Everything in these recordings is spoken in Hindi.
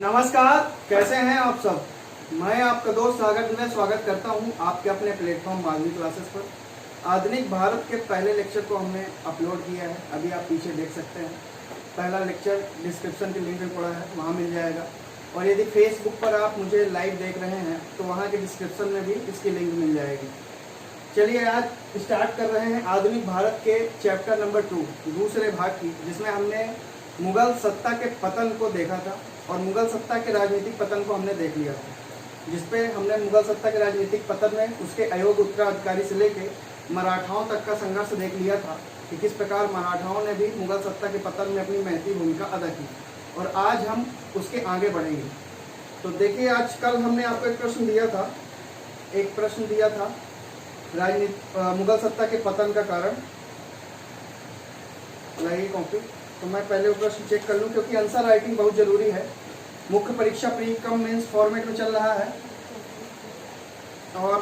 नमस्कार, कैसे हैं आप सब। मैं आपका दोस्त सागर में स्वागत करता हूं आपके अपने प्लेटफॉर्म मालवी क्लासेस पर। आधुनिक भारत के पहले लेक्चर को हमने अपलोड किया है, अभी आप पीछे देख सकते हैं। पहला लेक्चर डिस्क्रिप्शन के लिंक में पड़ा है, वहां मिल जाएगा। और यदि फेसबुक पर आप मुझे लाइव देख रहे हैं तो वहाँ के डिस्क्रिप्शन में भी इसकी लिंक मिल जाएगी। चलिए आज स्टार्ट कर रहे हैं आधुनिक भारत के चैप्टर नंबर 2 दूसरे भाग की, जिसमें हमने मुगल सत्ता के पतन को देखा था और मुगल सत्ता के राजनीतिक पतन को हमने देख लिया था, जिसपे हमने मुगल सत्ता के राजनीतिक पतन में उसके अयोग्य उत्तराधिकारी से लेके मराठाओं तक का संघर्ष देख लिया था कि किस प्रकार मराठाओं ने भी मुगल सत्ता के पतन में अपनी महती भूमिका अदा की। और आज हम उसके आगे बढ़ेंगे। तो देखिए, आज कल हमने आपको एक प्रश्न दिया था मुगल सत्ता के पतन का कारण। लाइए कॉपी, तो मैं पहले वो प्रश्न चेक कर लूँ क्योंकि आंसर राइटिंग बहुत जरूरी है। मुख्य परीक्षा प्री कम मेंस फॉर्मेट में चल रहा है और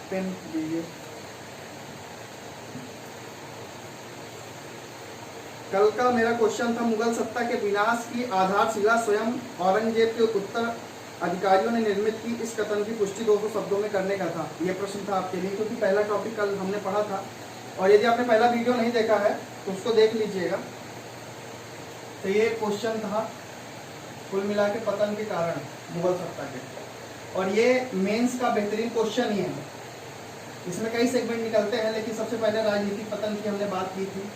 पेन दीजिए। कल का मेरा क्वेश्चन था, मुगल सत्ता के विनाश की आधारशिला स्वयं औरंगजेब के उत्तर अधिकारियों ने निर्मित की, इस कथन की पुष्टि 200 शब्दों में करने का था। यह प्रश्न था आपके लिए, क्योंकि पहला टॉपिक कल हमने पढ़ा था और यदि आपने पहला वीडियो नहीं देखा है तो उसको देख लीजिएगा। तो ये क्वेश्चन था कुल मिला के पतन के कारण मुगल सत्ता के, और ये मेंस का बेहतरीन क्वेश्चन ही है। इसमें कई सेगमेंट निकलते हैं, लेकिन सबसे पहले राजनीतिक पतन की हमने बात की थी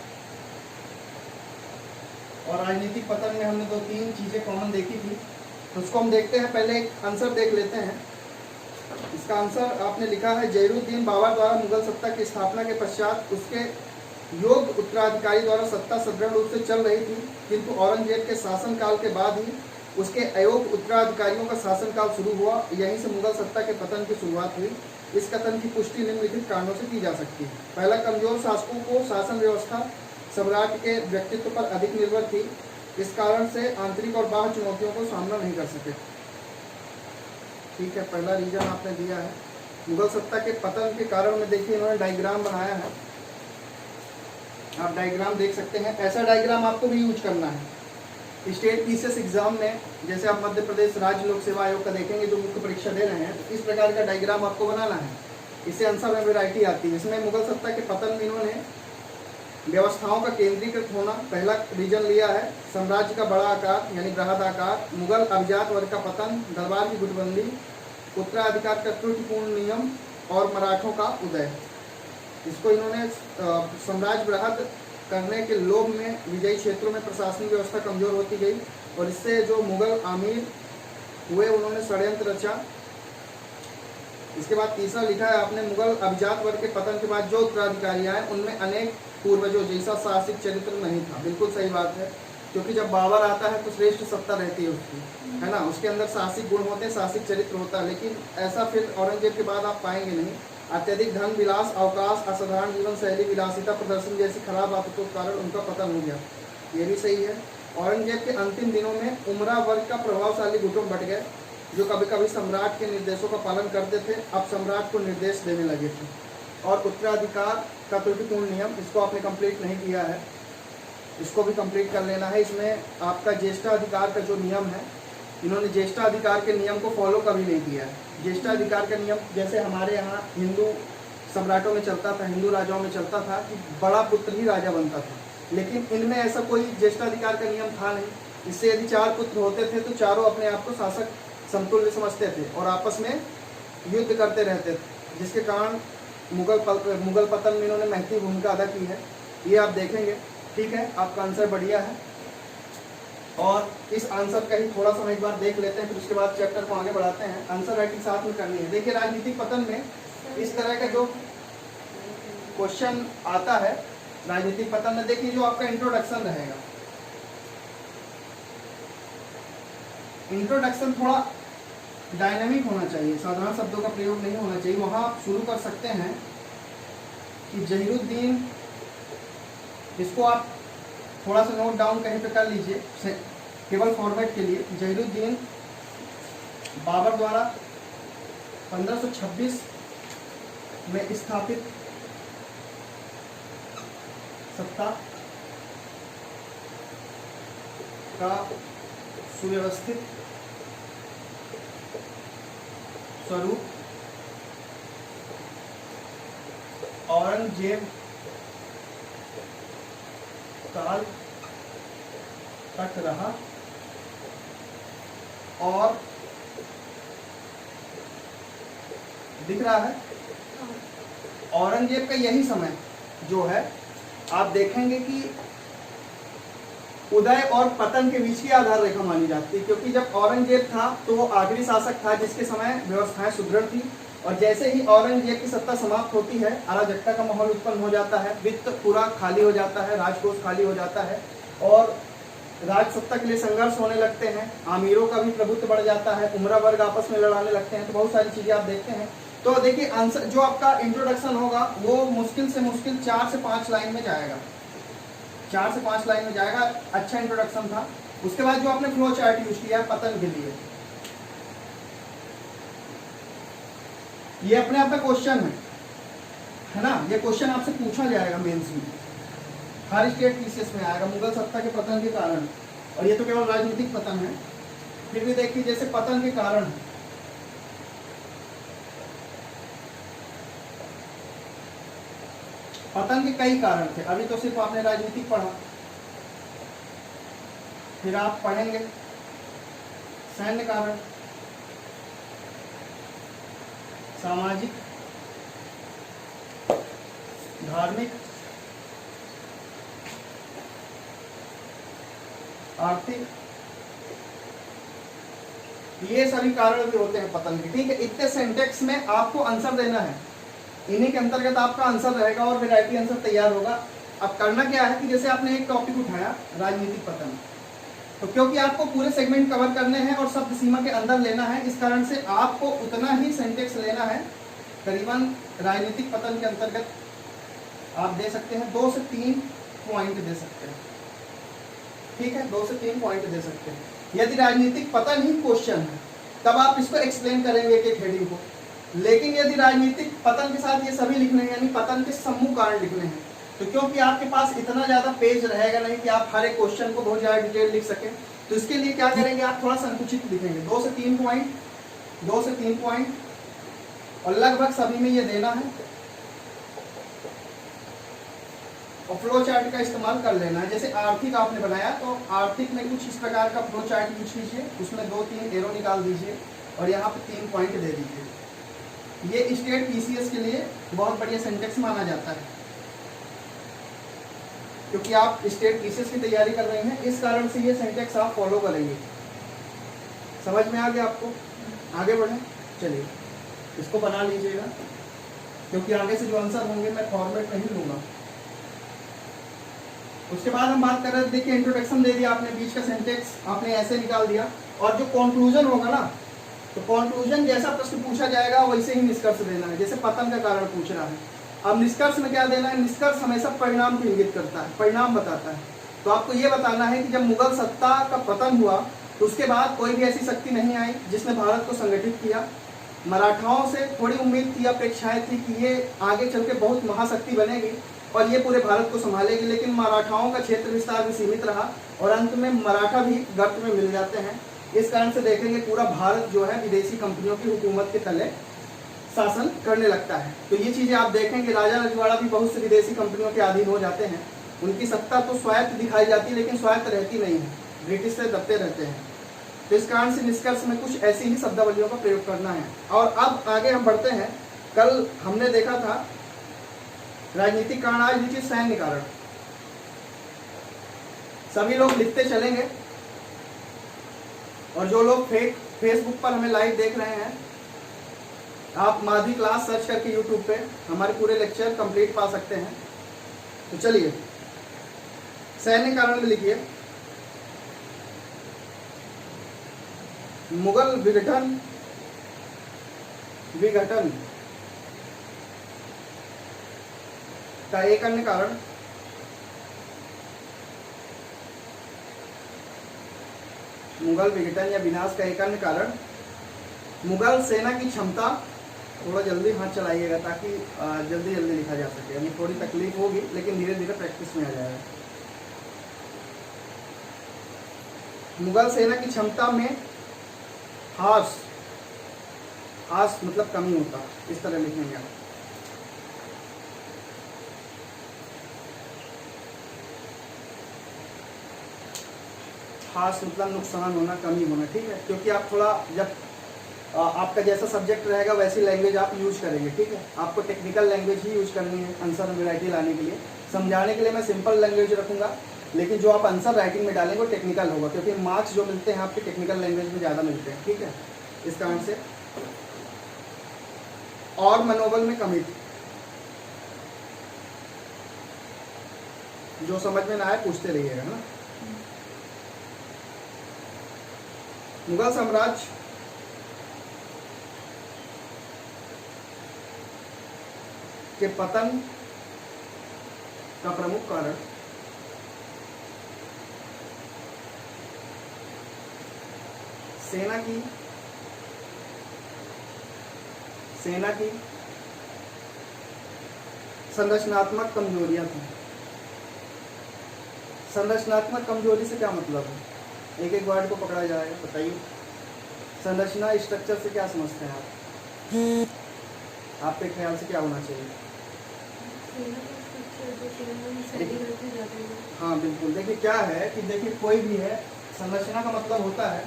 और राजनीतिक पतन में हमने 2-3 चीजें कॉमन देखी थी। तो उसको हम देखते हैं। पहले एक आंसर देख लेते हैं। इसका आंसर आपने लिखा है, जहीरुद्दीन बाबर द्वारा मुगल सत्ता की स्थापना के पश्चात उसके योग्य उत्तराधिकारी द्वारा सत्ता सदृढ़ रूप से चल रही थी, किंतु औरंगजेब के शासनकाल के बाद ही उसके अयोग्य उत्तराधिकारियों का शासनकाल शुरू हुआ। यहीं से मुगल सत्ता के पतन की शुरुआत हुई। इस कथन की पुष्टि निम्नलिखित कारणों से की जा सकती है। पहला, कमजोर शासकों को शासन व्यवस्था सम्राट के व्यक्तित्व पर अधिक निर्भर थी। इस कारण से आंतरिक और बाह्य चुनौतियों को सामना नहीं कर सके। ठीक है, पहला रीजन आपने दिया है। मुगल सत्ता के पतन के कारण में देखिए इन्होंने डायग्राम बनाया है, आप डायग्राम देख सकते हैं। ऐसा डायग्राम आपको भी यूज करना है स्टेट पीसीएस एग्जाम में। जैसे आप मध्य प्रदेश राज्य लोक सेवा आयोग का देखेंगे जो मुख्य परीक्षा दे रहे हैं, तो इस प्रकार का डायग्राम आपको बनाना है। इससे आंसर में वैरायटी आती है। इसमें मुगल सत्ता के पतन में इन्होंने व्यवस्थाओं का केंद्रीकृत होना पहला रीजन लिया है, साम्राज्य का बड़ा आकार यानी बृहद आकार, मुगल अभिजात वर्ग का पतन, दरबार की गुटबंदी, उत्तराधिकार का त्रुटिपूर्ण नियम और मराठों का उदय। इसको इन्होंने साम्राज्य बृहद करने के लोभ में विजयी क्षेत्रों में प्रशासनिक व्यवस्था कमजोर होती गई और इससे जो मुगल आमिर हुए उन्होंने षड्यंत्र रचा। इसके बाद तीसरा लिखा है आपने, मुगल अभिजात वर्ग के पतन के बाद जो उत्तराधिकारी आए उनमें अनेक पूर्वजों जैसा साहसिक चरित्र नहीं था। बिल्कुल सही बात है, क्योंकि जब बाबर आता है तो श्रेष्ठ सत्ता रहती है उसकी, है ना। उसके अंदर साहसिक गुण होते हैं, साहसिक चरित्र होता है, लेकिन ऐसा फिर औरंगजेब के बाद आप पाएंगे नहीं। अत्यधिक धन विलास, अवकाश, असाधारण जीवन शैली, विलासिता प्रदर्शन जैसी खराब आदतों के कारण उनका पतन हो गया। ये भी सही है। औरंगजेब के अंतिम दिनों में उमरा वर्ग का प्रभावशाली गुटों बढ़ गए, जो कभी कभी सम्राट के निर्देशों का पालन करते थे, अब सम्राट को निर्देश देने लगे थे। और उत्तराधिकार का त्रुटिपूर्ण नियम, इसको आपने कंप्लीट नहीं किया है, इसको भी कंप्लीट कर लेना है। इसमें आपका ज्येष्ठाधिकार का जो नियम है, इन्होंने ज्येष्ठाधिकार के नियम को फॉलो कभी नहीं किया है। ज्येष्ठाधिकार का नियम जैसे हमारे यहाँ हिंदू सम्राटों में चलता था, हिंदू राजाओं में चलता था कि बड़ा पुत्र ही राजा बनता था, लेकिन इनमें ऐसा कोई ज्येष्ठाधिकार का नियम था नहीं। इससे यदि 4 पुत्र होते थे तो चारों अपने आप को शासक समतुल्य समझते थे और आपस में युद्ध करते रहते थे, जिसके कारण मुगल पतन में इन्होंने महती भूमिका अदा की है। ये आप देखेंगे। ठीक है, आपका आंसर बढ़िया है और इस आंसर का ही थोड़ा सा हम एक बार देख लेते हैं, फिर उसके बाद चैप्टर को आगे बढ़ाते हैं। आंसर राइटिंग साथ में करनी है। देखिए, राजनीतिक पतन में इस तरह का जो क्वेश्चन आता है राजनीतिक पतन में, देखिए जो आपका इंट्रोडक्शन रहेगा, इंट्रोडक्शन थोड़ा डायनामिक होना चाहिए, साधारण शब्दों का प्रयोग नहीं होना चाहिए। वहां आप शुरू कर सकते हैं कि जहीरुद्दीन, इसको आप थोड़ा सा नोट डाउन कहीं पे कर लीजिए केवल फॉर्मेट के लिए। जहीरुद्दीन बाबर द्वारा 1526 में स्थापित सत्ता का सुव्यवस्थित स्वरूप औरंगजेब काल तक रहा और दिख रहा है औरंगजेब का यही समय जो है आप देखेंगे कि उदय और पतन के बीच की आधार रेखा मानी जाती है, क्योंकि जब औरंगजेब था तो वो आखिरी शासक था जिसके समय व्यवस्थाएं सुदृढ़ थी, और जैसे ही औरंगजेब की सत्ता समाप्त होती है अराजकता का माहौल उत्पन्न हो जाता है, वित्त पूरा खाली हो जाता है, राजकोष खाली हो जाता है और राज सत्ता के लिए संघर्ष होने लगते हैं, अमीरों का भी प्रभुत्व बढ़ जाता है, उमरा वर्ग आपस में लड़ाने लगते हैं, तो बहुत सारी चीजें आप देखते हैं। तो देखिए आंसर जो आपका इंट्रोडक्शन होगा वो मुश्किल से मुश्किल 4 से 5 लाइन में जाएगा, 4 से 5 लाइन में जाएगा। अच्छा इंट्रोडक्शन था। उसके बाद जो आपने फ्लो चार्ट यूज किया पतन के लिए, ये अपने आप में क्वेश्चन है ना, ये क्वेश्चन आपसे पूछा जाएगा मेंस में, हर स्टेट पीसीएस में आएगा, मुगल सत्ता के पतन के कारण। और ये तो केवल राजनीतिक पतन है, फिर भी देखिए जैसे पतन के कारण है, पतन के कई कारण थे, अभी तो सिर्फ आपने राजनीतिक पढ़ा, फिर आप पढ़ेंगे सैन्य कारण, सामाजिक, धार्मिक, आर्थिक, ये सभी कारण भी होते हैं पतन के। ठीक है, इतने सेंटेक्स में आपको आंसर देना है, इन्हीं के अंतर्गत आपका आंसर रहेगा और वैरायटी आंसर तैयार होगा। अब करना क्या है कि जैसे आपने एक टॉपिक उठाया राजनीतिक पतन, तो क्योंकि आपको पूरे सेगमेंट कवर करने हैं और शब्द सीमा के अंदर लेना है, इस कारण से आपको उतना ही सेंटेक्स लेना है। करीबन राजनीतिक पतन के अंतर्गत आप दे सकते हैं 2 से 3 पॉइंट दे सकते हैं। ठीक है, 2 से 3 पॉइंट दे सकते हैं। यदि राजनीतिक पतन ही क्वेश्चन है तब आप इसको एक्सप्लेन करेंगे एक हेडिंग को, लेकिन यदि राजनीतिक पतन के साथ ये सभी लिखने हैं, यानी पतन के समूह कारण लिखने हैं, तो क्योंकि आपके पास इतना ज्यादा पेज रहेगा नहीं कि आप हर एक क्वेश्चन को बहुत ज्यादा डिटेल लिख सकें, तो इसके लिए क्या करेंगे, आप थोड़ा संकुचित लिखेंगे, 2 से 3 पॉइंट, 2 से 3 पॉइंट, और लगभग सभी में ये देना है और फ्लो चार्ट का इस्तेमाल कर लेना है। जैसे आर्थिक आपने बनाया तो आर्थिक में कुछ इस प्रकार का फ्लो चार्ट यूज कीजिए, उसमें 2-3 एरो निकाल दीजिए और यहाँ पे 3 पॉइंट दे दीजिए। ये स्टेट पीसीएस के लिए बहुत बढ़िया सेंटेक्स माना जाता है, क्योंकि आप स्टेट पीसीएस की तैयारी कर रहे हैं, इस कारण से ये सेंटेक्स आप फॉलो करेंगे। समझ में आ गया आपको? आगे बढ़े, चलिए इसको बना लीजिएगा, क्योंकि आगे से जो आंसर होंगे मैं फॉर्मेट नहीं लूंगा। उसके बाद हम बात कर रहे थे, देखिए इंट्रोडक्शन दे दिया आपने, बीच का सेंटेक्स आपने ऐसे निकाल दिया, और जो कंक्लूजन होगा ना, तो कंक्लूजन जैसा प्रश्न पूछा जाएगा वैसे ही निष्कर्ष देना है। जैसे पतन का कारण पूछ रहा है, अब निष्कर्ष में क्या देना है, निष्कर्ष हमेशा परिणाम को इंगित करता है, परिणाम बताता है। तो आपको ये बताना है कि जब मुगल सत्ता का पतन हुआ तो उसके बाद कोई भी ऐसी शक्ति नहीं आई जिसने भारत को संगठित किया। मराठाओं से थोड़ी उम्मीद थी, अपेक्षाएं थी कि ये आगे चल के बहुत महाशक्ति बनेगी और ये पूरे भारत को संभालेगी, लेकिन मराठाओं का क्षेत्र विस्तार भी सीमित रहा और अंत में मराठा भी गर्त में मिल जाते हैं। इस कारण से देखेंगे पूरा भारत जो है विदेशी कंपनियों की हुकूमत के तले शासन करने लगता है। तो ये चीजें आप देखेंगे, राजा रजवाड़ा भी बहुत से विदेशी कंपनियों के अधीन हो जाते हैं। उनकी सत्ता तो स्वायत्त दिखाई जाती है लेकिन स्वायत्त रहती नहीं है, ब्रिटिश से दबते रहते हैं। तो इस कारण से निष्कर्ष में कुछ ऐसी ही शब्दावलियों का प्रयोग करना है। और अब आगे हम बढ़ते हैं। कल हमने देखा था राजनीतिक कारण, आज लीजिए सैन्य कारण। सभी लोग लिखते चलेंगे और जो लोग फेसबुक पर हमें लाइव देख रहे हैं, आप माधवी क्लास सर्च करके यूट्यूब पे हमारे पूरे लेक्चर कंप्लीट पा सकते हैं। तो चलिए सैन्य कारण में लिखिए, मुगल विघटन का एक अन्य कारण मुगल विघटन या विनाश का एक अन्य कारण मुगल सेना की क्षमता। थोड़ा जल्दी हाथ चलाइएगा ताकि जल्दी जल्दी लिखा जा सके, यानी थोड़ी तकलीफ होगी लेकिन धीरे धीरे प्रैक्टिस में आ जाएगा। मुगल सेना की क्षमता में हास मतलब कमी होता, इस तरह लिखेंगे आप। हास मतलब नुकसान होना, कमी होना, ठीक है। क्योंकि आप थोड़ा जब आपका जैसा सब्जेक्ट रहेगा वैसी लैंग्वेज आप यूज करेंगे, ठीक है। आपको टेक्निकल लैंग्वेज ही यूज करनी है आंसर में वैरायटी लाने के लिए। समझाने के लिए मैं सिंपल लैंग्वेज रखूंगा, लेकिन जो आप आंसर राइटिंग में डालेंगे वो टेक्निकल होगा, क्योंकि मार्क्स जो मिलते हैं आपके टेक्निकल लैंग्वेज में ज़्यादा मिलते हैं, ठीक है। इस कारण से और मनोबल में कमी थी। जो समझ में ना आए पूछते रहिएगा, है ना। मुगल साम्राज्य के पतन का प्रमुख कारण सेना की संरचनात्मक कमजोरियां थी। संरचनात्मक कमजोरी से क्या मतलब है? एक एक वर्ड को पकड़ा जाएगा, बताइए। संरचना स्ट्रक्चर से क्या समझते हैं आप? आपके ख्याल से क्या होना चाहिए? हाँ बिल्कुल। देखिए क्या है कि देखिए कोई भी है, संरचना का मतलब होता है,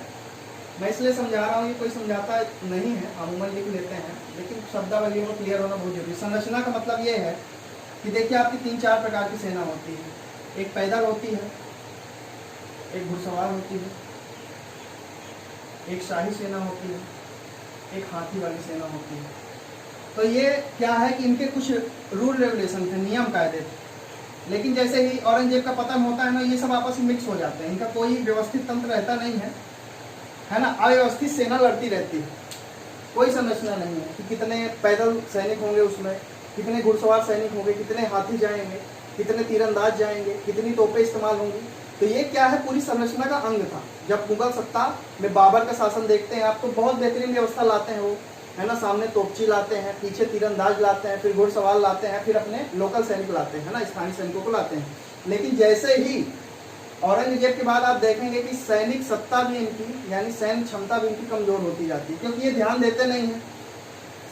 मैं इसलिए समझा रहा हूँ, ये कोई समझाता नहीं है, अमूमन लिख लेते हैं, लेकिन शब्दावली को क्लियर होना बहुत जरूरी। संरचना का मतलब ये है कि देखिए आपकी 3-4 प्रकार की सेना होती है। एक पैदल होती है, एक घुड़सवार होती है, एक शाही सेना होती है, एक हाथी वाली सेना होती है। तो ये क्या है कि इनके कुछ रूल रेगुलेशन थे, नियम कायदे थे। लेकिन जैसे ही औरंगजेब का पतन होता है ना, ये सब आपस में मिक्स हो जाते हैं, इनका कोई व्यवस्थित तंत्र रहता नहीं है ना। अव्यवस्थित सेना लड़ती रहती है, कोई संरचना नहीं है कि कितने पैदल सैनिक होंगे उसमें, कितने घुड़सवार सैनिक होंगे, कितने हाथी जाएंगे, कितने तीरंदाज जाएंगे, कितनी तोपें इस्तेमाल होंगी। तो ये क्या है, पूरी संरचना का अंग था। जब मुगल सत्ता में बाबर का शासन देखते हैं आप, तो बहुत बेहतरीन व्यवस्था लाते हैं वो, है ना। सामने तोपची लाते हैं, पीछे तीरंदाज लाते हैं, फिर घुड़सवार लाते हैं, फिर अपने लोकल सैनिक लाते हैं, है ना, स्थानीय सैनिकों को लाते हैं। लेकिन जैसे ही औरंगजेब के बाद आप देखेंगे कि सैनिक सत्ता भी इनकी, यानी सैन्य क्षमता भी इनकी कमजोर होती जाती है, क्योंकि ये ध्यान देते नहीं है।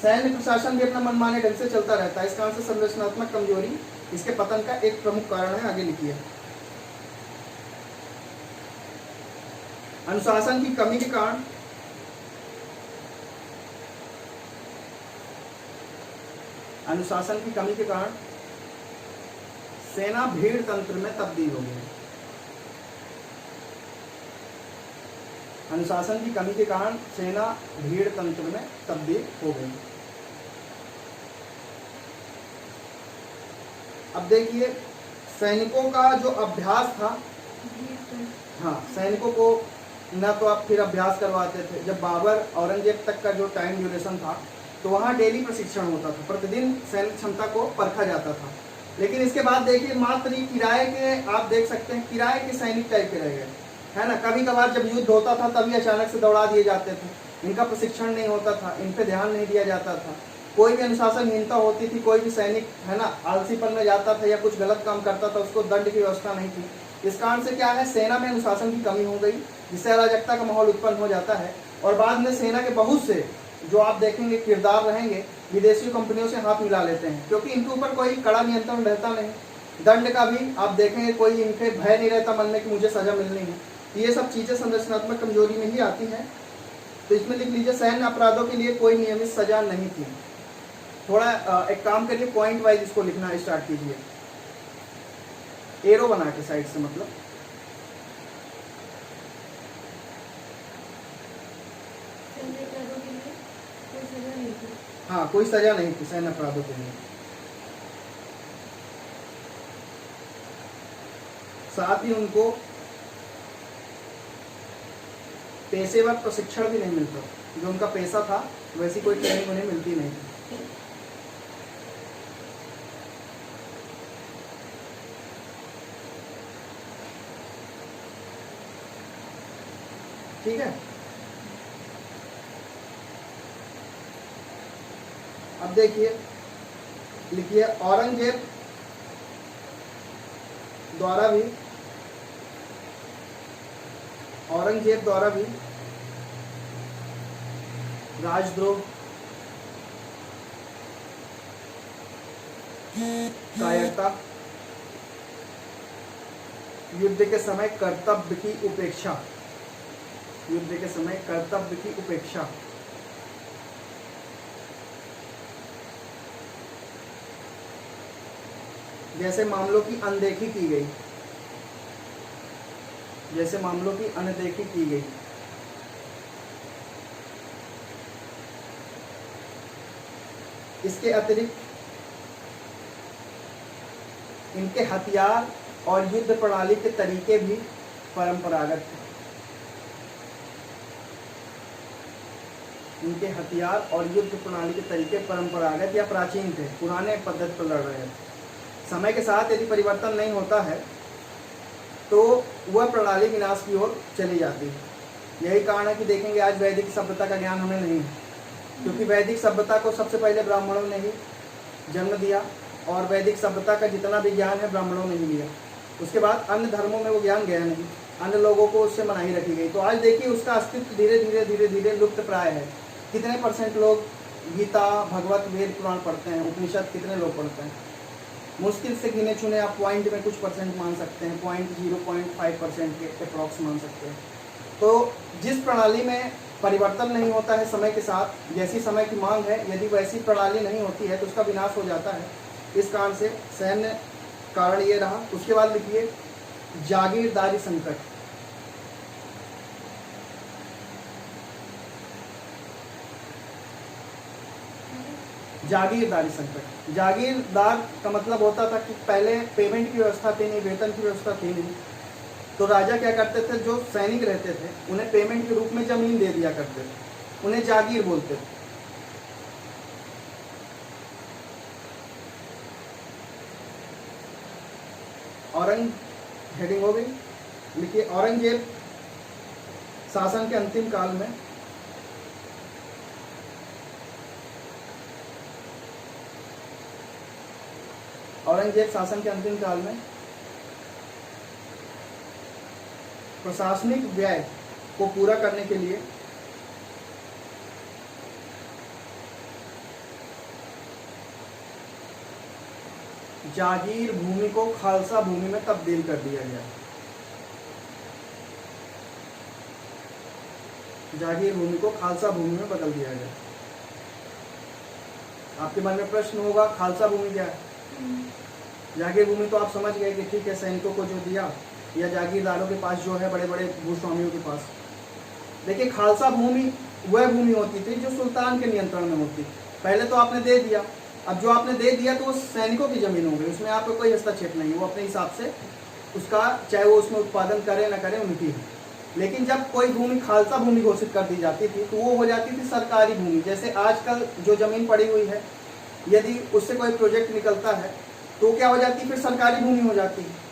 सैन्य प्रशासन भी अपना मनमाने ढंग से चलता रहता है। इस कारण से संरचनात्मक कमजोरी इसके पतन का एक प्रमुख कारण है। आगे लिखिए। अनुशासन की कमी के कारण सेना भीड़ तंत्र में तब्दील हो गई। अनुशासन की कमी के कारण सेना भीड़ तंत्र में तब्दील हो गई। अब देखिए सैनिकों का जो अभ्यास था, हाँ, सैनिकों को न तो आप फिर अभ्यास करवाते थे। जब बाबर औरंगजेब तक का जो टाइम ड्यूरेशन था, तो वहाँ डेली प्रशिक्षण होता था, प्रतिदिन सैनिक क्षमता को परखा जाता था। लेकिन इसके बाद देखिए मात्र किराए के, आप देख सकते हैं किराए के सैनिक टाइप के रह गए, है ना। कभी कभार जब युद्ध होता था तभी अचानक से दौड़ा दिए जाते थे। इनका प्रशिक्षण नहीं होता था, इन पे ध्यान नहीं दिया जाता था। कोई भी अनुशासनहीनता होती थी, कोई भी सैनिक, है ना, आलसीपन में जाता था या कुछ गलत काम करता था, उसको दंड की व्यवस्था नहीं थी। इस कारण से क्या है, सेना में अनुशासन की कमी हो गई, जिससे अराजकता का माहौल उत्पन्न हो जाता है। और बाद में सेना के बहुत से जो आप देखेंगे किरदार रहेंगे, विदेशी कंपनियों से हाथ मिला लेते हैं, क्योंकि इनके ऊपर कोई कड़ा नियंत्रण रहता नहीं। दंड का भी आप देखेंगे कोई इनके भय नहीं रहता मन में कि मुझे सजा मिलनी है। ये सब चीजें संरचनात्मक कमजोरी में ही आती हैं। तो इसमें लिख लीजिए, सैन्य अपराधों के लिए कोई नियमित सजा नहीं थी। थोड़ा एक काम करिए, पॉइंट वाइज इसको लिखना स्टार्ट कीजिए, एरो बना के साइड से, मतलब हाँ, कोई सजा नहीं थी सैन्य अपराधों के लिए। साथ ही उनको पेशेवर प्रशिक्षण भी नहीं मिलता। जो उनका पेशा था वैसी कोई ट्रेनिंग उन्हें मिलती नहीं थी। ठीक है। अब देखिए, लिखिए, औरंगजेब द्वारा भी औरंगजेब द्वारा भी राजद्रोह, कायरता, युद्ध के समय कर्तव्य की उपेक्षा, युद्ध के समय कर्तव्य की उपेक्षा, जैसे मामलों की अनदेखी की गई, जैसे मामलों की अनदेखी की गई। इसके अतिरिक्त इनके हथियार और युद्ध प्रणाली के तरीके भी परंपरागत थे। इनके हथियार और युद्ध प्रणाली के तरीके परंपरागत या प्राचीन थे, पुराने पद्धति पर लड़ रहे थे। समय के साथ यदि परिवर्तन नहीं होता है तो वह प्रणाली विनाश की ओर चली जाती है। यही कारण है कि देखेंगे आज वैदिक सभ्यता का ज्ञान हमें नहीं है, क्योंकि वैदिक सभ्यता को सबसे पहले ब्राह्मणों ने ही जन्म दिया और वैदिक सभ्यता का जितना भी ज्ञान है ब्राह्मणों ने ही लिया। उसके बाद अन्य धर्मों में वो ज्ञान गया नहीं, अन्य लोगों को उससे मनाही रखी गई। तो आज देखिए उसका अस्तित्व धीरे धीरे धीरे धीरे लुप्त प्राय है। कितने % लोग गीता, भगवत, वेद, पुराण पढ़ते हैं, उपनिषद कितने लोग पढ़ते हैं? मुश्किल से गिने चुने आप पॉइंट में कुछ % मान सकते हैं, 0.5% के अप्रॉक्स मान सकते हैं। तो जिस प्रणाली में परिवर्तन नहीं होता है समय के साथ, जैसी समय की मांग है, यदि वैसी प्रणाली नहीं होती है तो उसका विनाश हो जाता है। इस कारण से सैन्य कारण ये रहा। उसके बाद लिखिए जागीरदारी संकट। जागीरदारी संकट, जागीरदार का मतलब होता था कि पहले पेमेंट की व्यवस्था थी नहीं, वेतन की व्यवस्था थी नहीं, तो राजा क्या करते थे, जो सैनिक रहते थे उन्हें पेमेंट के रूप में जमीन दे दिया करते थे, उन्हें जागीर बोलते थे। औरंग हेडिंग हो गई, लिखिए औरंगजेब शासन के अंतिम काल में प्रशासनिक व्यय को पूरा करने के लिए जागीर भूमि को खालसा भूमि में तब्दील कर दिया गया। जागीर भूमि को खालसा भूमि में बदल दिया गया। आपके मन में प्रश्न होगा, खालसा भूमि क्या है? जागीर भूमि तो आप समझ गए कि ठीक है, सैनिकों को जो दिया या जागीरदारों के पास जो है, बड़े बड़े भूस्वामियों के पास। देखिए खालसा भूमि वह भूमि होती थी जो सुल्तान के नियंत्रण में होती। पहले तो आपने दे दिया, अब जो आपने दे दिया तो वो सैनिकों की जमीन हो गई, उसमें आपको कोई हस्तक्षेप नहीं, वो अपने हिसाब से उसका, चाहे वो उसमें उत्पादन करे ना करे, उनकी है। लेकिन जब कोई भूमि खालसा भूमि घोषित कर दी जाती थी तो वो हो जाती थी सरकारी भूमि। जैसे आजकल जो जमीन पड़ी हुई है, यदि उससे कोई प्रोजेक्ट निकलता है तो क्या हो जाती है, फिर सरकारी भूमि हो जाती है।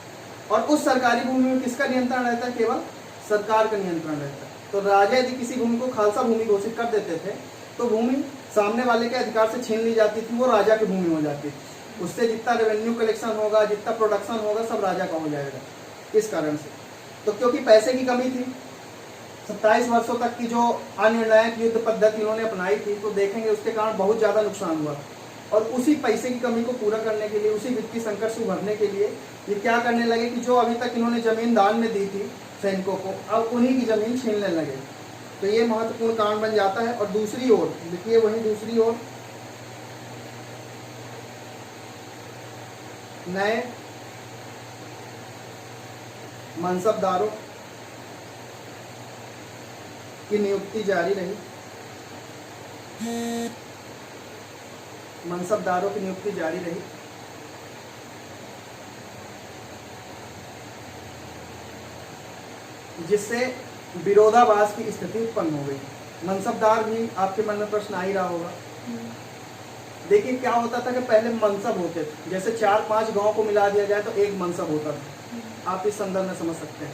और उस सरकारी भूमि में किसका नियंत्रण रहता है? केवल सरकार का नियंत्रण रहता है। तो राजा यदि किसी भूमि को खालसा भूमि घोषित कर देते थे तो भूमि सामने वाले के अधिकार से छीन ली जाती थी, वो राजा की भूमि हो जाती थी। उससे जितना रेवेन्यू कलेक्शन होगा, जितना प्रोडक्शन होगा, सब राजा का हो जाएगा। इस कारण से तो क्योंकि पैसे की कमी थी, 27 वर्षों तक की जो अनिर्णायक युद्ध पद्धति इन्होंने अपनाई थी, तो देखेंगे उसके कारण बहुत ज़्यादा नुकसान हुआ। और उसी पैसे की कमी को पूरा करने के लिए, उसी वित्तीय संकट से उभरने के लिए ये क्या करने लगे कि जो अभी तक इन्होंने जमीन दान में दी थी सैनिकों को, अब उन्हीं की जमीन छीनने लगे। तो ये महत्वपूर्ण कारण बन जाता है। और दूसरी ओर देखिए, वही दूसरी ओर नए मनसबदारों की नियुक्ति जारी रही। मनसबदारों की नियुक्ति जारी रही, जिससे विरोधाभास की स्थिति उत्पन्न हो गई। मनसबदार भी आपके मन में प्रश्न आ ही रहा होगा। देखिए क्या होता था कि पहले मनसब होते थे, जैसे 4-5 गांव को मिला दिया जाए तो एक मनसब होता था। आप इस संदर्भ में समझ सकते हैं।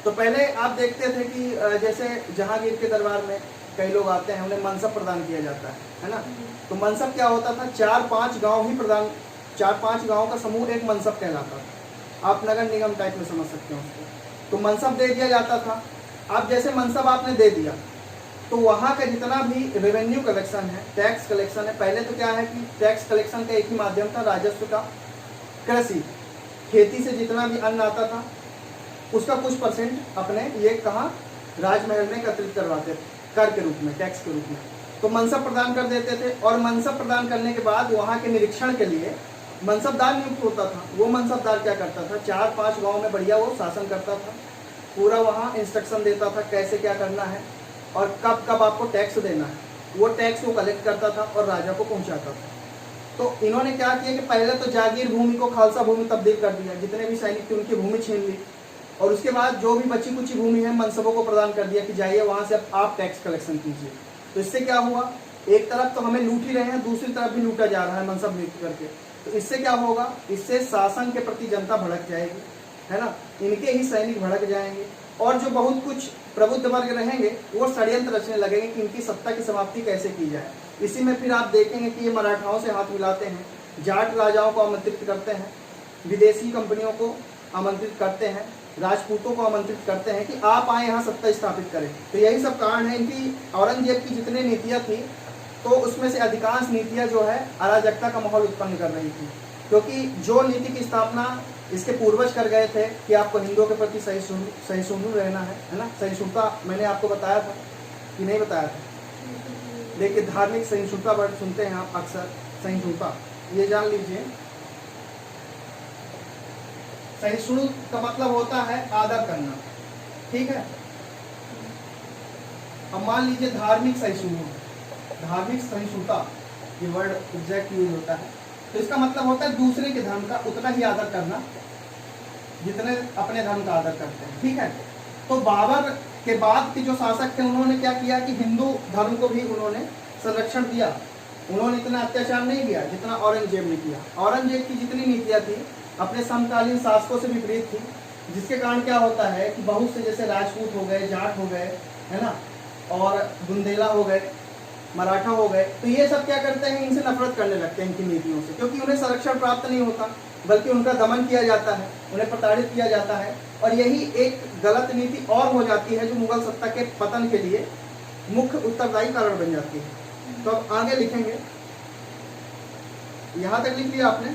तो पहले आप देखते थे कि जैसे जहांगीर के दरबार में कई लोग आते हैं, उन्हें मनसब प्रदान किया जाता है ना। तो मनसब क्या होता था, 4-5 गांव ही प्रदान, 4-5 गांव का समूह एक मनसब कहलाता था। आप नगर निगम टाइप में समझ सकते हैं उसको। तो मनसब दे दिया जाता था। अब जैसे मनसब आपने दे दिया तो वहाँ का जितना भी रेवेन्यू कलेक्शन है, टैक्स कलेक्शन है, पहले तो क्या है कि टैक्स कलेक्शन का एक ही माध्यम था, राजस्व का। कृषि, खेती से जितना भी अन्न आता था उसका कुछ परसेंट अपने ये कहाँ, राजमहल में एकत्रित करवाते थे कर के रूप में, टैक्स के रूप में। तो मनसब प्रदान कर देते थे, और मनसब प्रदान करने के बाद वहाँ के निरीक्षण के लिए मनसबदार नियुक्त होता था। वो मनसबदार क्या करता था, 4-5 गाँव में बढ़िया वो शासन करता था, पूरा वहाँ इंस्ट्रक्शन देता था कैसे क्या करना है और कब कब आपको टैक्स देना है। वो टैक्स को कलेक्ट करता था और राजा को पहुंचाता था। तो इन्होंने क्या किया कि पहले तो जागीर भूमि को खालसा भूमि तब्दील कर दिया, जितने भी सैनिक थे उनकी भूमि छीन ली, और उसके बाद जो भी बची कुची भूमि है मनसबों को प्रदान कर दिया कि जाइए वहाँ से अब आप टैक्स कलेक्शन कीजिए। तो इससे क्या हुआ, एक तरफ तो हमें लूट ही रहे हैं, दूसरी तरफ भी लूटा जा रहा है मनसब नियुक्त करके। तो इससे क्या होगा, इससे शासन के प्रति जनता भड़क जाएगी, है ना, इनके ही सैनिक भड़क जाएंगे, और जो बहुत कुछ प्रबुद्ध वर्ग रहेंगे वो षड्यंत्र रचने लगेंगे कि इनकी सत्ता की समाप्ति कैसे की जाए। इसी में फिर आप देखेंगे कि ये मराठाओं से हाथ मिलाते हैं, जाट राजाओं को आमंत्रित करते हैं, विदेशी कंपनियों को आमंत्रित करते हैं, राजपूतों को आमंत्रित करते हैं कि आप आए यहाँ सत्ता स्थापित करें। तो यही सब कारण है इनकी। औरंगजेब की जितनी नीतियाँ थी तो उसमें से अधिकांश नीतियाँ जो है अराजकता का माहौल उत्पन्न कर रही थी, क्योंकि जो नीति की स्थापना इसके पूर्वज कर गए थे कि आपको हिंदुओं के प्रति सहिष्णु रहना है ना, सहिष्णुता मैंने आपको बताया था कि नहीं बताया था। देखिए धार्मिक सहिष्णुता वर्ड सुनते हैं आप अक्सर, सहिष्णुता ये जान लीजिए, सहिष्णु का मतलब होता है आदर करना, ठीक है। अब मान लीजिए धार्मिक सहिष्णु, धार्मिक सहिष्णुता ये वर्ड एग्जैक्ट यूज होता है, तो इसका मतलब होता है दूसरे के धर्म का उतना ही आदर करना जितने अपने धर्म का आदर करते हैं, ठीक है। तो बाबर के बाद के जो शासक थे उन्होंने क्या किया कि हिंदू धर्म को भी उन्होंने संरक्षण दिया। उन्होंने इतना अत्याचार नहीं किया जितना औरंगजेब ने किया। औरंगजेब की जितनी नीतियाँ थी अपने समकालीन शासकों से विपरीत थी, जिसके कारण क्या होता है कि बहुत से जैसे राजपूत हो गए, जाट हो गए, है ना, और बुंदेला हो गए, मराठा हो गए, तो ये सब क्या करते हैं, इनसे नफरत करने लगते हैं इनकी नीतियों से, क्योंकि उन्हें संरक्षण प्राप्त नहीं होता बल्कि उनका दमन किया जाता है, उन्हें प्रताड़ित किया जाता है। और यही एक गलत नीति और हो जाती है जो मुगल सत्ता के पतन के लिए मुख्य उत्तरदायी कारण बन जाती है। तो अब आगे लिखेंगे, यहां तक लिख लिया आपने,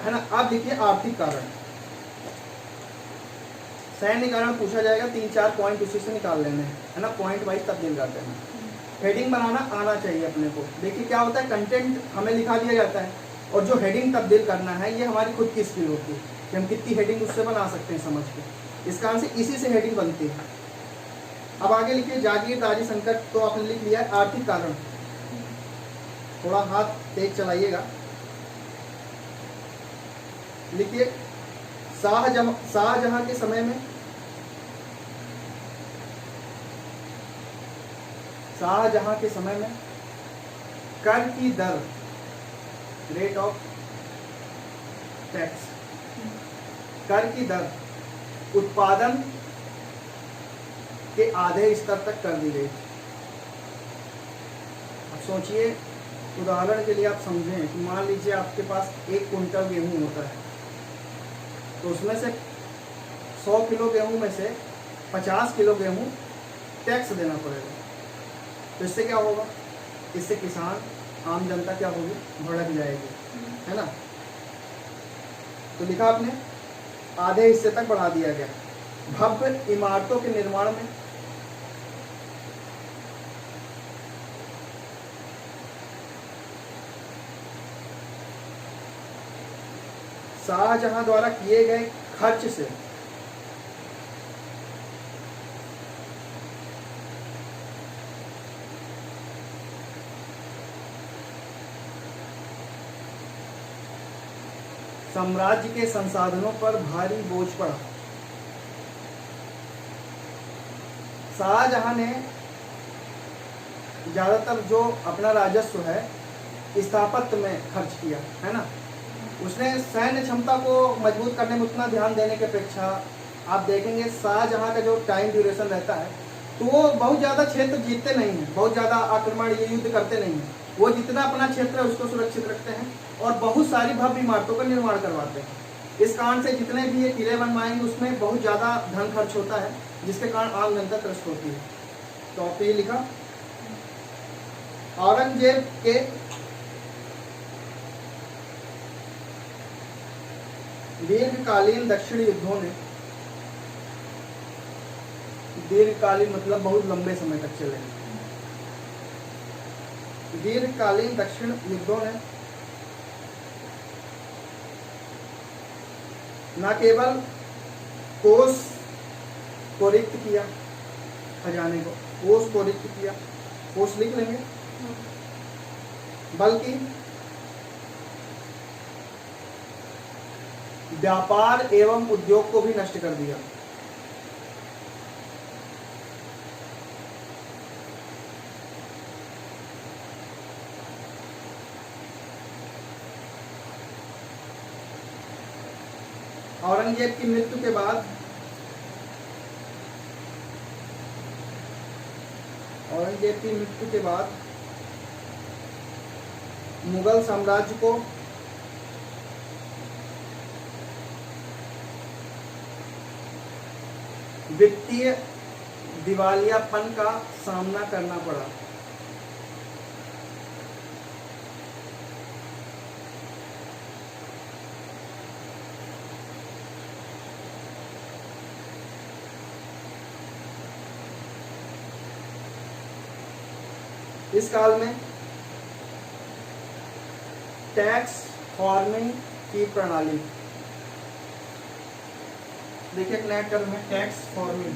है ना। अब लिखिए आर्थिक कारण, सैन्य कारण पूछा जाएगा, 3-4 पॉइंट उसी से निकाल लेने हैं, है ना, पॉइंट वाइज तब्दील कर देना। हेडिंग बनाना आना चाहिए अपने को। देखिए क्या होता है, कंटेंट हमें लिखा दिया जाता है और जो हेडिंग तब्दील करना है ये हमारी खुद की स्किल होती है कि हम कितनी हेडिंग उससे बना सकते हैं समझ के। इस कारण से इसी से हेडिंग बनती है। अब आगे लिखिए, जागीरदारी संकट तो आपने लिख लिया। आर्थिक कारण, थोड़ा हाथ तेज चलाइएगा, लिखिए शाहजहां के समय में, शाहजहां के समय में कर की दर, रेट ऑफ टैक्स, कर की दर उत्पादन के आधे स्तर तक कर दी गई। अब सोचिए, उदाहरण के लिए आप समझें कि मान लीजिए आपके पास 1 क्विंटल गेहूं होता है, तो उसमें से 100 किलो गेहूं में से 50 किलो गेहूं टैक्स देना पड़ेगा। तो इससे क्या होगा, इससे किसान, आम जनता क्या होगी, भड़क जाएगी, है ना। तो लिखा आपने, आधे हिस्से तक बढ़ा दिया गया। भव्य इमारतों के निर्माण में शाहजहां द्वारा किए गए खर्च से साम्राज्य के संसाधनों पर भारी बोझ पड़ा। शाहजहां ने ज्यादातर जो अपना राजस्व है स्थापत्य में खर्च किया, है ना। उसने सैन्य क्षमता को मजबूत करने में उतना ध्यान देने की अपेक्षा, आप देखेंगे शाहजहां का जो टाइम ड्यूरेशन रहता है तो वो बहुत ज़्यादा क्षेत्र जीतते नहीं हैं, बहुत ज़्यादा आक्रमण ये युद्ध करते नहीं हैं। वो जितना अपना क्षेत्र है उसको सुरक्षित रखते हैं और बहुत सारी भव्य इमारतों का निर्माण करवाते हैं। इस कारण से जितने भी ये किले बनवाएंगे उसमें बहुत ज़्यादा धन खर्च होता है, जिसके कारण आम जनता त्रस्त होती है। तो आपने ये लिखा, औरंगजेब के दीर्घकालीन दक्षिण युद्धों ने, दीर्घकालीन मतलब बहुत लंबे समय तक चले, दीर्घकालीन दक्षिण युद्धों ने न केवल कोष को रिक्त किया, खजाने को, कोष को रिक्त किया, कोष लिख लेंगे, बल्कि व्यापार एवं उद्योग को भी नष्ट कर दिया। औरंगजेब की मृत्यु के बाद मुगल साम्राज्य को वित्तीय दिवालियापन का सामना करना पड़ा। इस काल में टैक्स फार्मिंग की प्रणाली, देखिए एक नया टर्म है tax farming,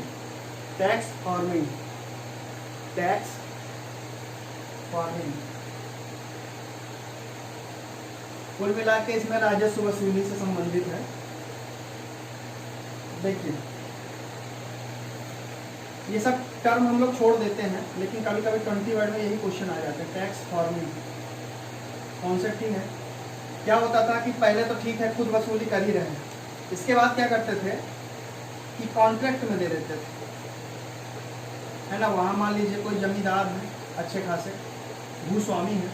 tax farming, tax farming. कुल मिला के इसमें राजस्व वसूली से संबंधित है। देखिए ये सब टर्म हम लोग छोड़ देते हैं, लेकिन कभी कभी 20 वर्ड में यही क्वेश्चन आ जाता है। टैक्स फार्मिंग कॉन्सेप्ट ही है। क्या होता था कि पहले तो ठीक है खुद वसूली कर ही रहे हैं, इसके बाद क्या करते थे कि कॉन्ट्रैक्ट में दे देते थे, है ना। वहाँ मान लीजिए कोई जमींदार है, अच्छे खासे भूस्वामी है,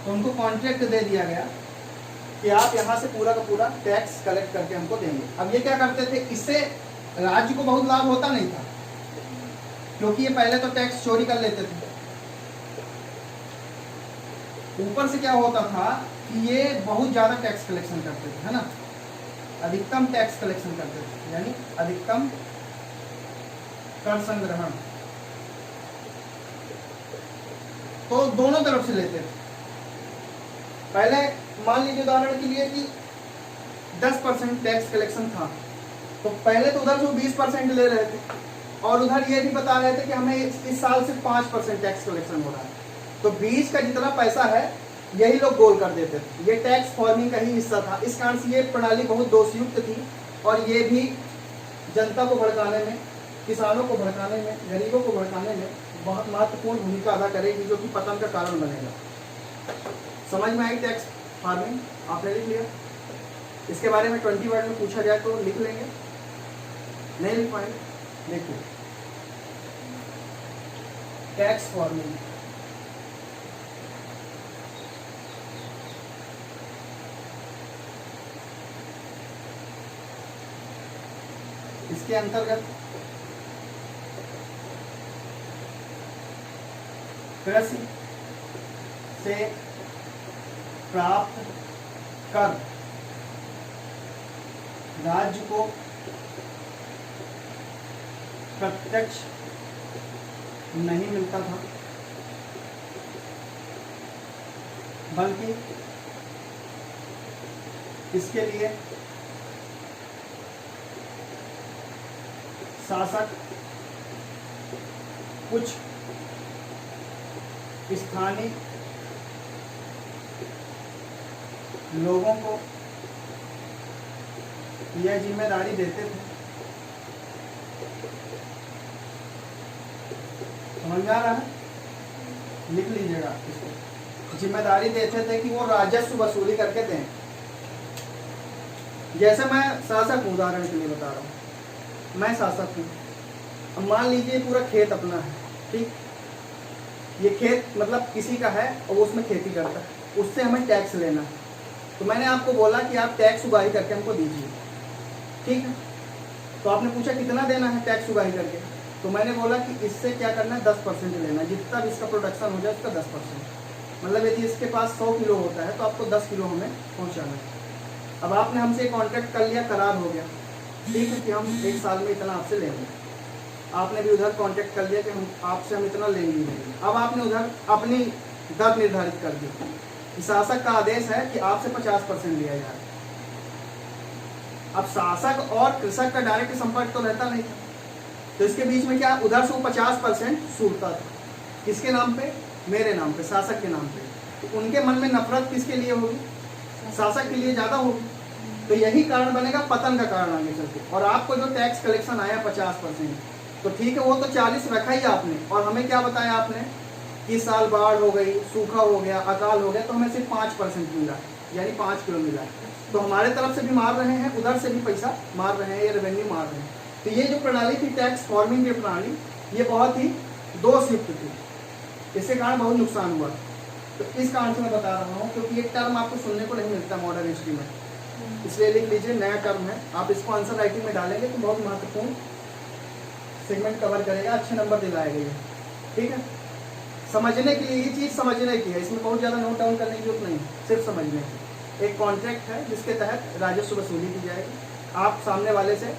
तो उनको कॉन्ट्रैक्ट दे दिया गया कि आप यहाँ से पूरा का पूरा टैक्स कलेक्ट करके हमको देंगे। अब ये क्या करते थे, इससे राज्य को बहुत लाभ होता नहीं था, क्योंकि ये पहले तो टैक्स चोरी कर लेते थे। ऊपर से क्या होता था कि ये बहुत ज्यादा टैक्स कलेक्शन करते थे, है ना, अधिकतम टैक्स कलेक्शन करते थे, यानी अधिकतम कर संग्रहण। तो दोनों तरफ से लेते थे। पहले मान लीजिए उदाहरण के लिए कि 10% टैक्स कलेक्शन था, तो पहले तो उधर से 20% ले रहे थे, और उधर ये भी बता रहे थे कि हमें इस साल सिर्फ 5% टैक्स कलेक्शन हो रहा है। तो 20 का जितना पैसा है यही लोग गोल कर देते थे। ये टैक्स फार्मिंग का ही हिस्सा था। इस कारण से ये प्रणाली बहुत दोषयुक्त थी, और ये भी जनता को भड़काने में, किसानों को भड़काने में, गरीबों को भड़काने में बहुत महत्वपूर्ण भूमिका अदा करेगी, जो कि पतन का कारण बनेगा। समझ में आई टैक्स फार्मिंग? आपने लिख लिया? इसके बारे में 20 वर्ड में पूछा जाए तो लिख लेंगे? नहीं लिख पाएंगे? देखिए टैक्स फार्मिंग, इसके अंतर्गत कृषि से प्राप्त कर राज्य को प्रत्यक्ष नहीं मिलता था, बल्कि इसके लिए शासक कुछ स्थानीय लोगों को यह जिम्मेदारी देते थे। समझ आ रहा है? लिख लीजिएगा इसको। जिम्मेदारी देते थे कि वो राजस्व वसूली करके दें। जैसे मैं शासक हूँ, उदाहरण के लिए बता रहा हूँ, मैं शासक हूँ। अब मान लीजिए पूरा खेत अपना है, ठीक, ये खेत मतलब किसी का है और वो उसमें खेती करता है। उससे हमें टैक्स लेना है। तो मैंने आपको बोला कि आप टैक्स उगाही करके हमको दीजिए, ठीक है। तो आपने पूछा कितना देना है टैक्स उगाही करके, तो मैंने बोला कि इससे क्या करना है 10% लेना है, जितना भी इसका प्रोडक्शन हो जाए उसका 10%। मतलब यदि इसके पास 100 किलो होता है तो आपको 10 किलो हमें पहुंचाना है। अब आपने हमसे कॉन्ट्रैक्ट कर लिया, करार हो गया, ठीक है, कि हम 1 साल में इतना आपसे लेंगे। आपने भी उधर कॉन्ट्रैक्ट कर लिया कि हम इतना लेंगे। अब आपने उधर अपनी दर निर्धारित कर दी कि शासक का आदेश है कि आपसे 50% लिया जाए। अब शासक और कृषक का डायरेक्ट संपर्क तो रहता नहीं था, तो इसके बीच में क्या उधर से वो 50% सूटता था, किसके नाम पे? मेरे नाम पे, शासक के नाम पे। तो उनके मन में नफरत किसके लिए होगी? शासक के लिए ज्यादा होगी। तो यही कारण बनेगा पतन का कारण आगे चल के। और आपको जो टैक्स कलेक्शन आया 50%, तो ठीक है, वो तो 40 रखा ही आपने, और हमें क्या बताया आपने कि इस साल बाढ़ हो गई, सूखा हो गया, अकाल हो गया, तो हमें सिर्फ 5% मिला, यानी 5 किलो मिला। तो हमारे तरफ से भी मार रहे हैं, उधर से भी पैसा मार रहे हैं, ये रेवेन्यू मार रहे हैं। तो ये जो प्रणाली थी टैक्स फॉर्मिंग की प्रणाली, ये बहुत ही दोषयुक्त थी, इसके कारण बहुत नुकसान हुआ। तो इस कारण से मैं बता रहा हूँ, क्योंकि एक टर्म आपको सुनने को नहीं मिलता मॉडर्न हिस्ट्री में, इसलिए लिख लीजिए, नया टर्म है। आप इसको आंसर राइटिंग में डालेंगे तो बहुत महत्वपूर्ण सेगमेंट कवर करेगा, अच्छे नंबर दिलाएगा ये, ठीक है। समझने के लिए, ये चीज़ समझने की है, इसमें बहुत ज़्यादा नोट डाउन करने की जरूरत नहीं, सिर्फ समझने की। एक कॉन्ट्रैक्ट है जिसके तहत राजस्व वसूली की जाएगी। आप सामने वाले से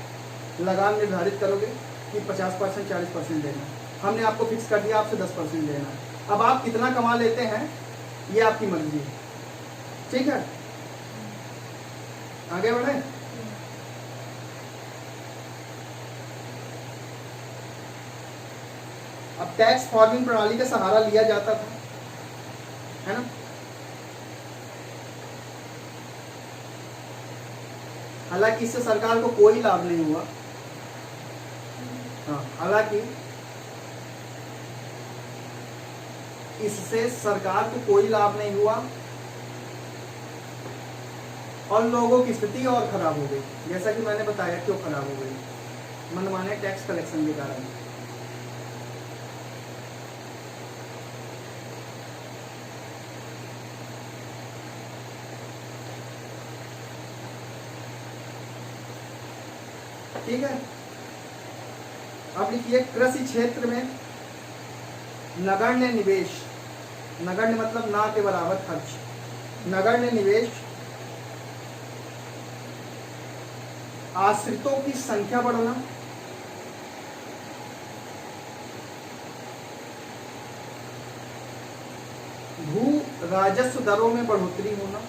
लगान निर्धारित करोगे कि 50% 40% देना, हमने आपको फिक्स कर दिया आपसे 10% देना। अब आप कितना कमा लेते हैं ये आपकी मर्जी है, ठीक है। आगे बढ़े। अब टैक्स फॉर्मिंग प्रणाली का सहारा लिया जाता था, है ना। हालांकि इससे सरकार को कोई लाभ नहीं हुआ, हाँ, हालांकि इससे सरकार को कोई लाभ नहीं हुआ और लोगों की स्थिति और खराब हो गई। जैसा कि मैंने बताया क्यों खराब हो गई, मनमाने टैक्स कलेक्शन के कारण। ठीक है। अब लिखिए, कृषि क्षेत्र में नगण्य निवेश, नगण्य मतलब ना के बराबर खर्च, नगण्य निवेश, आश्रितों की संख्या बढ़ना, भू राजस्व दरों में बढ़ोतरी होना,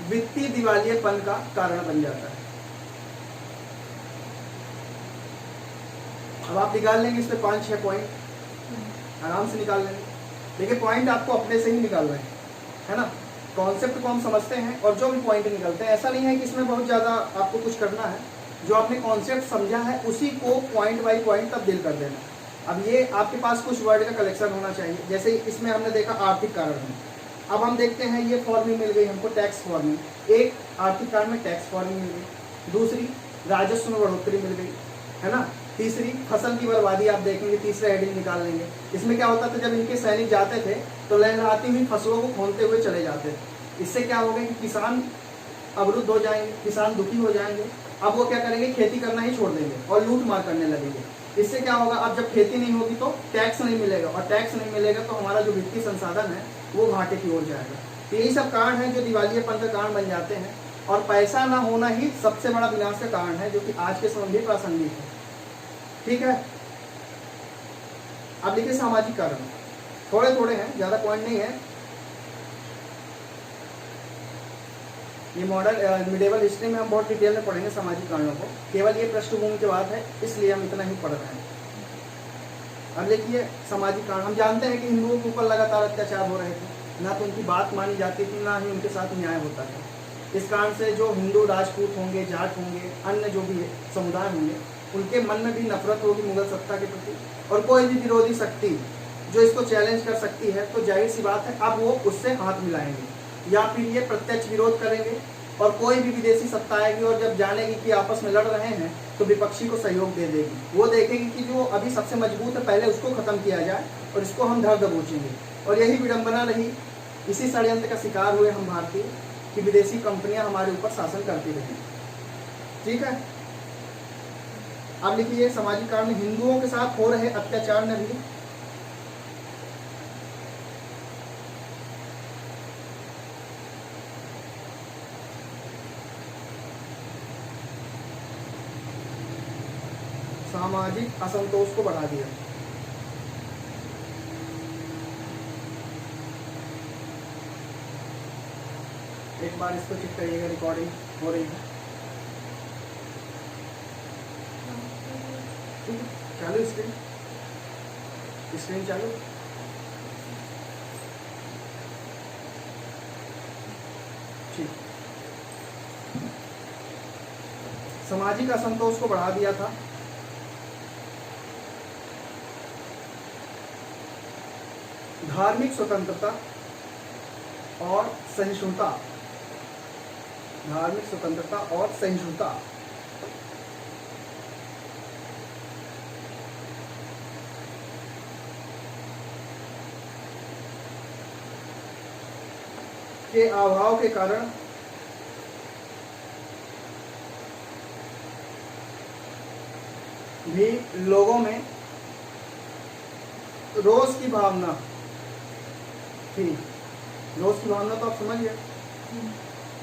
वित्तीय दिवालियेपन का कारण बन जाता है। अब आप निकाल लेंगे इसमें 5-6 पॉइंट, आराम से निकाल लेंगे। देखिए पॉइंट आपको अपने से ही निकाल रहे हैं, है ना। कॉन्सेप्ट को हम समझते हैं और जो भी पॉइंट निकलते हैं, ऐसा नहीं है कि इसमें बहुत ज़्यादा आपको कुछ करना है। जो आपने कॉन्सेप्ट समझा है उसी को पॉइंट बाई पॉइंट तब्दील कर देना। अब ये आपके पास कुछ वर्ड का कलेक्शन होना चाहिए। जैसे इसमें हमने देखा आर्थिक कारण है, अब हम देखते हैं ये फॉर्मिंग मिल गई हमको, टैक्स फॉर्मिंग। एक आर्थिक कारण में टैक्स फॉर्मिंग मिल गई, दूसरी राजस्व में बढ़ोतरी मिल गई, है ना। तीसरी फसल की बर्बादी, आप देखेंगे तीसरा हेडिंग निकाल लेंगे। इसमें क्या होता था, जब इनके सैनिक जाते थे तो लहराती हुई फसलों को खोलते हुए चले जाते थे। इससे क्या होगा कि किसान अवरुद्ध हो जाएंगे, किसान दुखी हो जाएंगे। अब वो क्या करेंगे, खेती करना ही छोड़ देंगे और लूट मार करने लगेंगे। इससे क्या होगा, अब जब खेती नहीं होगी तो टैक्स नहीं मिलेगा, और टैक्स नहीं मिलेगा तो हमारा जो वित्तीय संसाधन है वो घाटे की ओर जाएगा। तो यही सब कारण है जो दिवालियेपन का कारण बन जाते हैं, और पैसा ना होना ही सबसे बड़ा विनाश का कारण है, जो कि आज के समय में प्रासंगिक है। ठीक है। अब देखिए सामाजिक कारण, थोड़े थोड़े हैं, ज्यादा पॉइंट नहीं है। ये मॉडल मिडिवल हिस्ट्री में हम बहुत डिटेल में पढ़ेंगे सामाजिक कारणों को, केवल ये पृष्ठभूमि के बाद है इसलिए हम इतना ही पढ़ रहे हैं। अब देखिए सामाजिक कारण, हम जानते हैं कि हिंदुओं के ऊपर लगातार अत्याचार हो रहे थे, ना तो उनकी बात मानी जाती थी, ना ही उनके साथ न्याय होता था। इस कारण से जो हिंदू राजपूत होंगे, जाट होंगे, अन्य जो भी समुदाय होंगे, उनके मन में भी नफरत होगी मुगल सत्ता के प्रति, और कोई भी विरोधी शक्ति जो इसको चैलेंज कर सकती है तो जाहिर सी बात है अब वो उससे हाथ मिलाएंगे, या फिर ये प्रत्यक्ष विरोध करेंगे और कोई भी विदेशी सत्ता आएगी और जब जानेगी कि आपस में लड़ रहे हैं तो विपक्षी को सहयोग दे देगी। वो देखेगी कि जो अभी सबसे मजबूत है पहले उसको खत्म किया जाए और इसको हम धर दबोचेंगे। और यही विडंबना रही, इसी षड्यंत्र का शिकार हुए हम भारतीय कि विदेशी कंपनियां हमारे ऊपर शासन करती रही। ठीक है, अब लिखिए सामाजिक कारण में हिंदुओं के साथ हो रहे अत्याचार ने भी सामाजिक असंतोष को बढ़ा दिया। एक बार इसको चेक करिएगा, रिकॉर्डिंग हो रही है। ठीक है, चालू स्क्रीन चालू। ठीक, सामाजिक असंतोष को बढ़ा दिया था। धार्मिक स्वतंत्रता और सहिष्णुता, धार्मिक स्वतंत्रता और सहिष्णुता के अभाव के कारण भी लोगों में रोष की भावना थी। रोष की भावना तो आप समझ गए,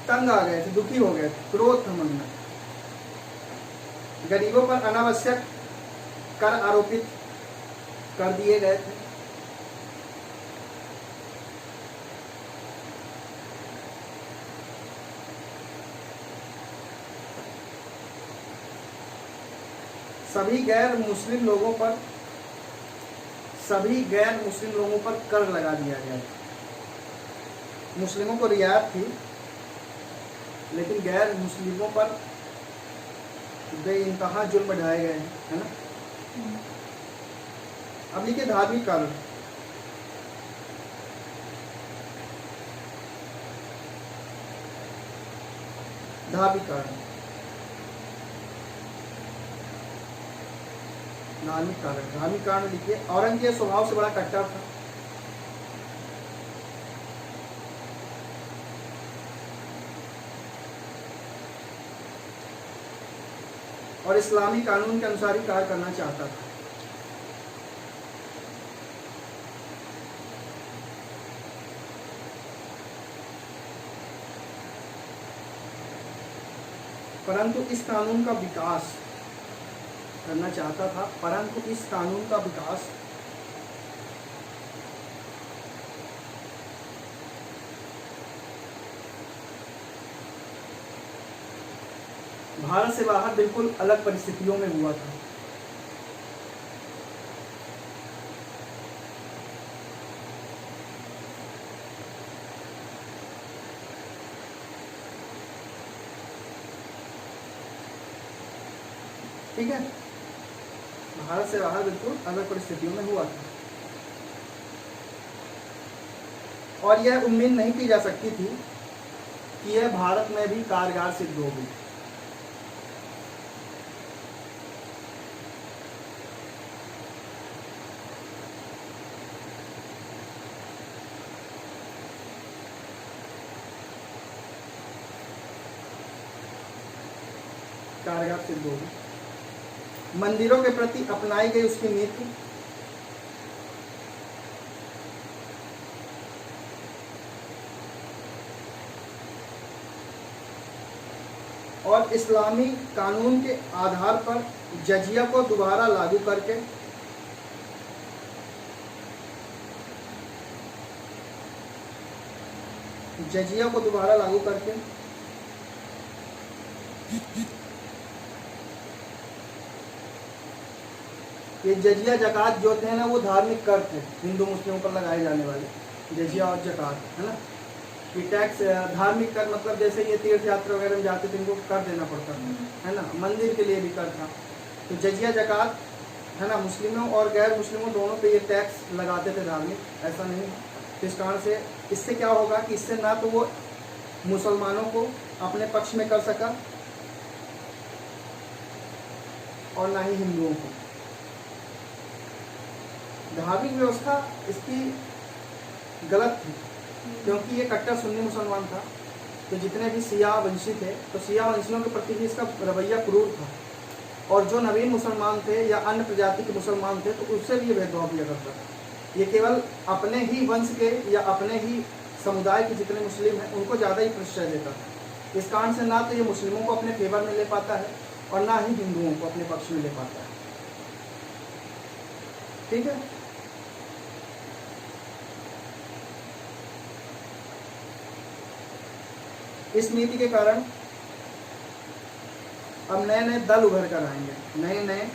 तंग आ गए थे, दुखी हो गए थे, क्रोध था मन में। गरीबों पर अनावश्यक कर आरोपित कर दिए गए थे। सभी गैर मुस्लिम लोगों पर कर लगा दिया गया। मुस्लिमों को रियायत थी लेकिन गैर मुस्लिमों पर बेइंतहा जुल्म ढाए गए हैं, है ना। अब लिखिए धार्मिक कारण। धार्मिक कारण, धार्मिक कारण, धार्मिक कारण लिखिए। औरंगजेब स्वभाव से बड़ा कट्टर था। और इस्लामी कानून के अनुसार ही कार्य करना चाहता था। परंतु इस कानून का विकास करना चाहता था, परंतु इस कानून का विकास भारत से बाहर बिल्कुल अलग परिस्थितियों में हुआ था। ठीक है, भारत से बाहर बिल्कुल अलग परिस्थितियों में हुआ था और यह उम्मीद नहीं की जा सकती थी कि यह भारत में भी कारगर सिद्ध होगी। कारगर सिद्ध होगी। मंदिरों के प्रति अपनाई गई उसकी नीति और इस्लामी कानून के आधार पर जजिया को दोबारा लागू करके ये जजिया जकात जो थे ना, वो धार्मिक कर थे हिंदू मुस्लिमों पर लगाए जाने वाले जजिया और जकात, है ना। ये टैक्स धार्मिक कर मतलब जैसे ये तीर्थ यात्रा वगैरह में जाते थे इनको कर देना पड़ता था, है ना। मंदिर के लिए भी कर था, तो जजिया जकात, है ना, मुस्लिमों और गैर मुस्लिमों दोनों पे ये टैक्स लगाते थे धार्मिक, ऐसा नहीं। तो इस कारण से इससे क्या होगा कि इससे ना तो वो मुसलमानों को अपने पक्ष में कर सका और ना ही हिंदुओं को। धार्मिक व्यवस्था इसकी गलत थी, क्योंकि ये कट्टर सुन्नी मुसलमान था। तो जितने भी सिया वंशी थे, तो सिया वंशियों के प्रति भी इसका रवैया क्रूर था, और जो नवीन मुसलमान थे या अन्य प्रजाति के मुसलमान थे तो उससे भी ये भेदभाव किया करता था। ये केवल अपने ही वंश के या अपने ही समुदाय के जितने मुस्लिम हैं उनको ज़्यादा ही प्रश्रय देता था। इस कारण से ना तो ये मुस्लिमों को अपने फेवर में ले पाता है और ना ही हिंदुओं को अपने पक्ष में ले पाता है। ठीक है, इस नीति के कारण अब नए नए दल उभर कर आएंगे, नए नए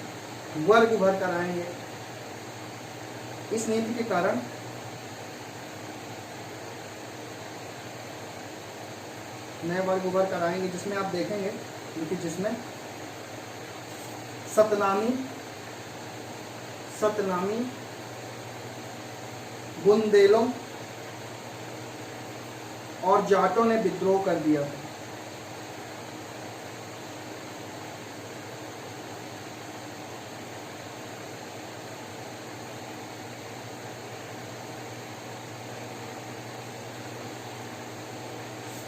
वर्ग उभर कर आएंगे। इस नीति के कारण नए वर्ग उभर कर आएंगे, जिसमें आप देखेंगे कि जिसमें सतनामी बुंदेलों और जाटों ने विद्रोह कर दिया था।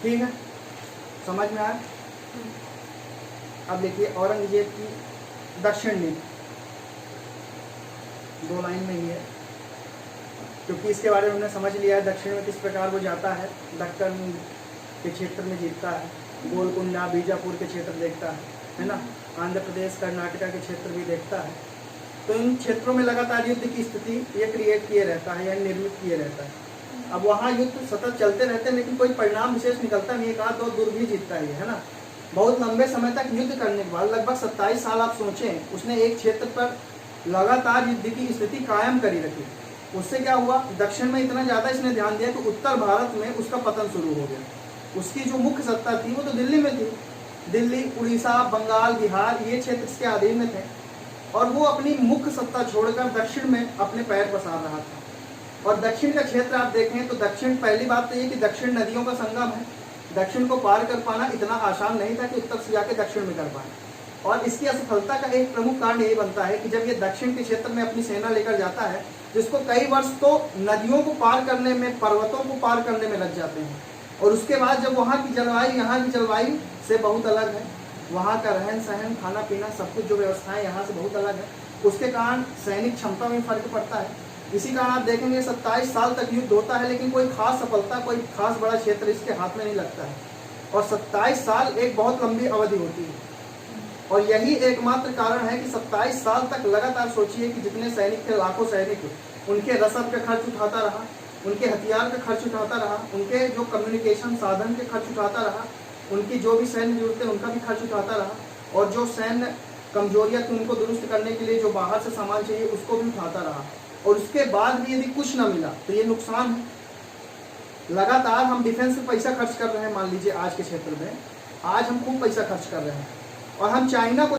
ठीक है, समझ में आया? अब देखिए औरंगजेब की दक्षिण नीति, 2 लाइन में ही है, क्योंकि इसके बारे में हमने समझ लिया है दक्षिण में किस प्रकार वो जाता है। दक्कन के क्षेत्र में जीतता है, गोलकुंडा बीजापुर के क्षेत्र देखता है ना, आंध्र प्रदेश कर्नाटका के क्षेत्र भी देखता है। तो इन क्षेत्रों में लगातार युद्ध की स्थिति ये क्रिएट किए रहता है या निर्मित किए रहता है। अब वहाँ युद्ध सतत चलते रहते हैं, लेकिन कोई परिणाम विशेष निकलता नहीं, 1-2 दूर भी जीतता है ना। बहुत लंबे समय तक युद्ध करने के बाद, लगभग 27 साल आप सोचें, उसने एक क्षेत्र पर लगातार युद्ध की स्थिति कायम करी रखी। उससे क्या हुआ, दक्षिण में इतना ज़्यादा इसने ध्यान दिया कि उत्तर भारत में उसका पतन शुरू हो गया। उसकी जो मुख्य सत्ता थी वो तो दिल्ली में थी। दिल्ली, उड़ीसा, बंगाल, बिहार, ये क्षेत्र इसके अधीन में थे, और वो अपनी मुख्य सत्ता छोड़कर दक्षिण में अपने पैर पसार रहा था। और दक्षिण का क्षेत्र आप देखें तो दक्षिण, पहली बात तो ये कि दक्षिण नदियों का संगम है। दक्षिण को पार कर पाना इतना आसान नहीं था कि उत्तर से जाके दक्षिण में कर पाए। और इसकी असफलता का एक प्रमुख कारण यही बनता है कि जब ये दक्षिण के क्षेत्र में अपनी सेना लेकर जाता है, जिसको कई वर्ष तो नदियों को पार करने में, पर्वतों को पार करने में लग जाते हैं, और उसके बाद जब वहाँ की जलवायु यहाँ की जलवायु से बहुत अलग है, वहाँ का रहन सहन, खाना पीना, सब कुछ जो व्यवस्थाएं यहाँ से बहुत अलग है, उसके कारण सैनिक क्षमता में फर्क पड़ता है। इसी कारण आप देखेंगे 27 साल तक युद्ध होता है, लेकिन कोई खास सफलता, कोई खास बड़ा क्षेत्र इसके हाथ में नहीं लगता है। और 27 साल एक बहुत लंबी अवधि होती है, और यही एकमात्र कारण है कि 27 साल तक लगातार सोचिए कि जितने सैनिक थे, लाखों सैनिक, उनके रसद का खर्च उठाता रहा, उनके हथियार का खर्च उठाता रहा, उनके जो कम्युनिकेशन साधन के खर्च उठाता रहा, उनकी जो भी सैन्य जरूरतें उनका भी खर्च उठाता रहा, और जो सैन्य कमजोरियाँ थी उनको दुरुस्त करने के लिए जो बाहर से सामान चाहिए उसको भी उठाता रहा। और उसके बाद भी यदि कुछ न मिला तो ये नुकसान है। लगातार हम डिफेंस पे पैसा खर्च कर रहे हैं, मान लीजिए आज के क्षेत्र में आज हम खूब पैसा खर्च कर रहे हैं, और हम चाइना को